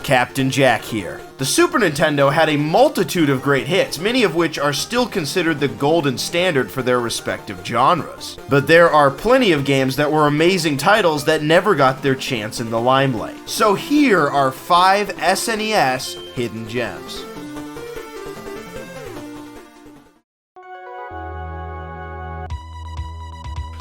Captain Jack here. The Super Nintendo had a multitude of great hits, many of which are still considered the golden standard for their respective genres. But there are plenty of games that were amazing titles that never got their chance in the limelight. So here are 5 SNES hidden gems.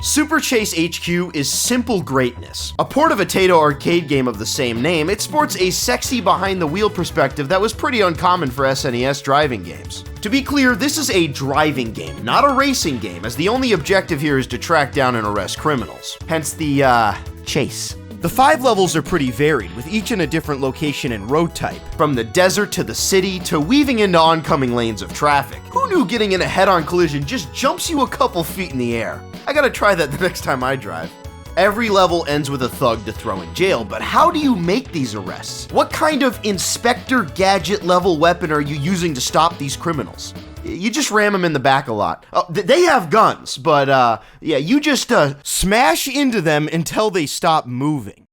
Super Chase H.Q. is simple greatness. A port of a Taito arcade game of the same name, it sports a sexy behind-the-wheel perspective that was pretty uncommon for SNES driving games. To be clear, this is a driving game, not a racing game, as the only objective here is to track down and arrest criminals. Hence the, chase. The 5 levels are pretty varied, with each in a different location and road type, from the desert to the city to weaving into oncoming lanes of traffic. Who knew getting in a head-on collision just jumps you a couple feet in the air? I gotta try that the next time I drive. Every level ends with a thug to throw in jail, but how do you make these arrests? What kind of Inspector Gadget level weapon are you using to stop these criminals? You just ram them in the back a lot. Oh, they have guns, but yeah, you just smash into them until they stop moving.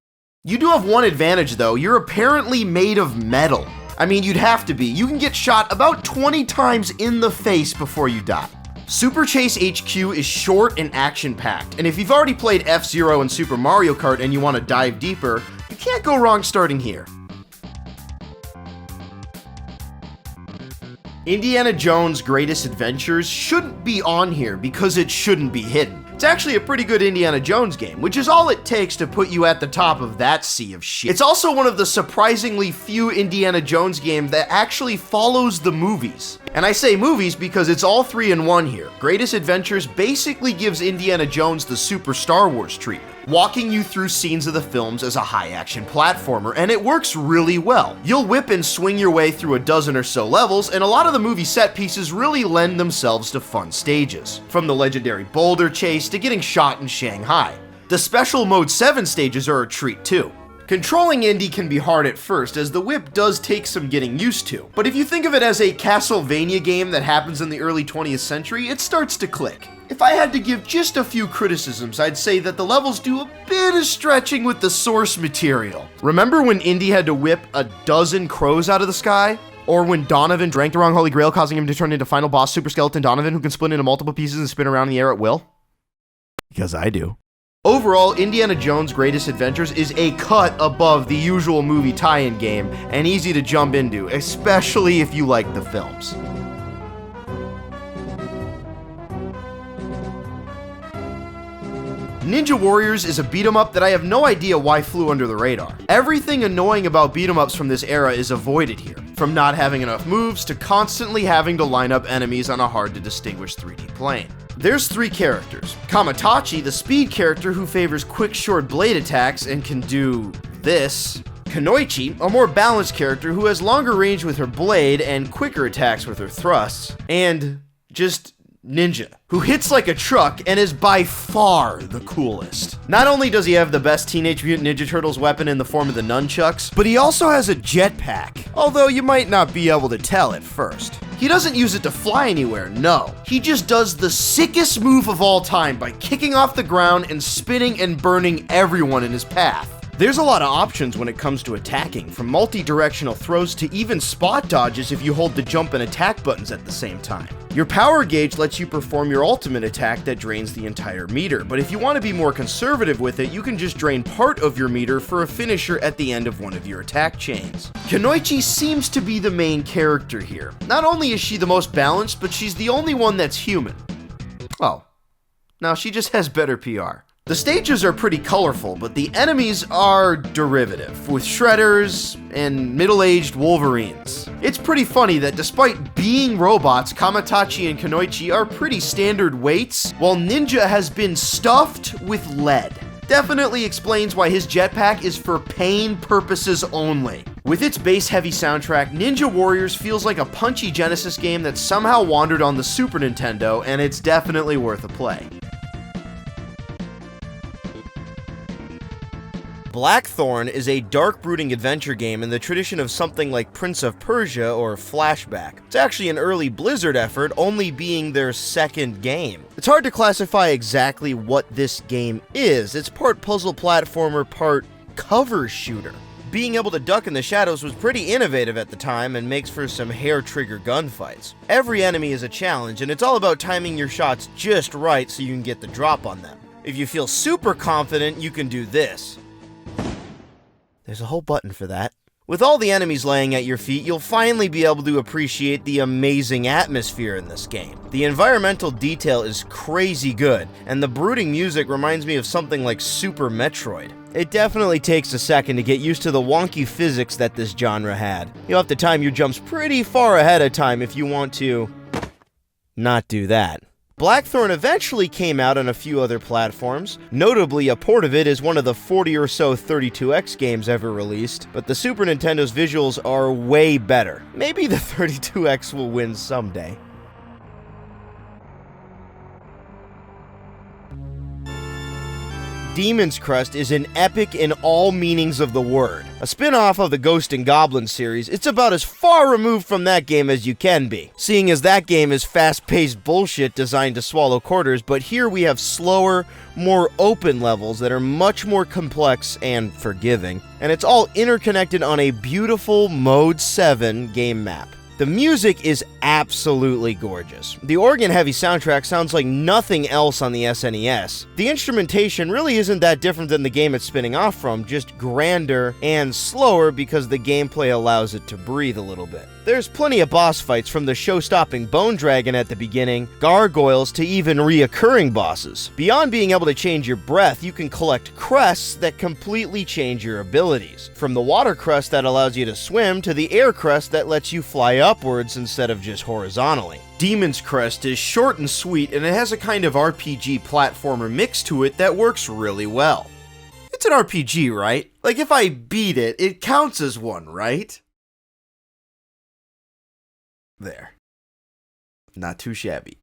You do have one advantage though, you're apparently made of metal. I mean, you'd have to be. You can get shot about 20 times in the face before you die. Super Chase H.Q. is short and action-packed, and if you've already played F-Zero and Super Mario Kart and you want to dive deeper, you can't go wrong starting here. Indiana Jones' Greatest Adventures shouldn't be on here because it shouldn't be hidden. It's actually a pretty good Indiana Jones game, which is all it takes to put you at the top of that sea of shit. It's also one of the surprisingly few Indiana Jones games that actually follows the movies. And I say movies because it's all 3 in 1 here. Greatest Adventures basically gives Indiana Jones the Super Star Wars treatment, walking you through scenes of the films as a high-action platformer, and it works really well. You'll whip and swing your way through a dozen or so levels, and a lot of the movie set pieces really lend themselves to fun stages, from the legendary boulder chase to getting shot in Shanghai. The Special Mode 7 stages are a treat too. Controlling Indy can be hard at first, as the whip does take some getting used to, but if you think of it as a Castlevania game that happens in the early 20th century, it starts to click. If I had to give just a few criticisms, I'd say that the levels do a bit of stretching with the source material. Remember when Indy had to whip a dozen crows out of the sky? Or when Donovan drank the wrong Holy Grail, causing him to turn into final boss Super Skeleton Donovan, who can split into multiple pieces and spin around in the air at will? Because I do. Overall, Indiana Jones' Greatest Adventures is a cut above the usual movie tie-in game and easy to jump into, especially if you like the films. Ninja Warriors is a beat-em-up that I have no idea why flew under the radar. Everything annoying about beat-em-ups from this era is avoided here, from not having enough moves to constantly having to line up enemies on a hard-to-distinguish 3D plane. There's 3 characters. Kamatachi, the speed character who favors quick short blade attacks and can do this. Kunoichi, a more balanced character who has longer range with her blade and quicker attacks with her thrusts. And just Ninja, who hits like a truck and is by far the coolest. Not only does he have the best Teenage Mutant Ninja Turtles weapon in the form of the nunchucks, but he also has a jetpack, although you might not be able to tell at first. He doesn't use it to fly anywhere, no. He just does the sickest move of all time by kicking off the ground and spinning and burning everyone in his path. There's a lot of options when it comes to attacking, from multi-directional throws to even spot dodges if you hold the jump and attack buttons at the same time. Your power gauge lets you perform your ultimate attack that drains the entire meter, but if you want to be more conservative with it, you can just drain part of your meter for a finisher at the end of one of your attack chains. Kunoichi seems to be the main character here. Not only is she the most balanced, but she's the only one that's human. Oh, no, she just has better PR. The stages are pretty colorful, but the enemies are derivative, with shredders and middle-aged Wolverines. It's pretty funny that despite being robots, Kamatachi and Kunoichi are pretty standard weights, while Ninja has been stuffed with lead. Definitely explains why his jetpack is for pain purposes only. With its bass-heavy soundtrack, Ninja Warriors feels like a punchy Genesis game that somehow wandered on the Super Nintendo, and it's definitely worth a play. Blackthrone is a dark brooding adventure game in the tradition of something like Prince of Persia or Flashback. It's actually an early Blizzard effort, only being their second game. It's hard to classify exactly what this game is. It's part puzzle platformer, part cover shooter. Being able to duck in the shadows was pretty innovative at the time and makes for some hair-trigger gunfights. Every enemy is a challenge, and it's all about timing your shots just right so you can get the drop on them. If you feel super confident, you can do this. There's a whole button for that. With all the enemies laying at your feet, you'll finally be able to appreciate the amazing atmosphere in this game. The environmental detail is crazy good, and the brooding music reminds me of something like Super Metroid. It definitely takes a second to get used to the wonky physics that this genre had. You'll have to time your jumps pretty far ahead of time if you want to not do that. Blackthrone eventually came out on a few other platforms. Notably, a port of it is one of the 40 or so 32X games ever released, but the Super Nintendo's visuals are way better. Maybe the 32X will win someday. Demon's Crest is an epic in all meanings of the word. A spin-off of the Ghost and Goblin series, it's about as far removed from that game as you can be, seeing as that game is fast-paced bullshit designed to swallow quarters, but here we have slower, more open levels that are much more complex and forgiving, and it's all interconnected on a beautiful Mode 7 game map. The music is absolutely gorgeous. The organ-heavy soundtrack sounds like nothing else on the SNES. The instrumentation really isn't that different than the game it's spinning off from, just grander and slower because the gameplay allows it to breathe a little bit. There's plenty of boss fights, from the show-stopping Bone Dragon at the beginning, gargoyles, to even reoccurring bosses. Beyond being able to change your breath, you can collect crests that completely change your abilities. From the water crest that allows you to swim, to the air crest that lets you fly upwards instead of just horizontally. Demon's Crest is short and sweet, and it has a kind of RPG platformer mix to it that works really well. It's an RPG, right? Like, if I beat it, it counts as one, right? There. Not too shabby.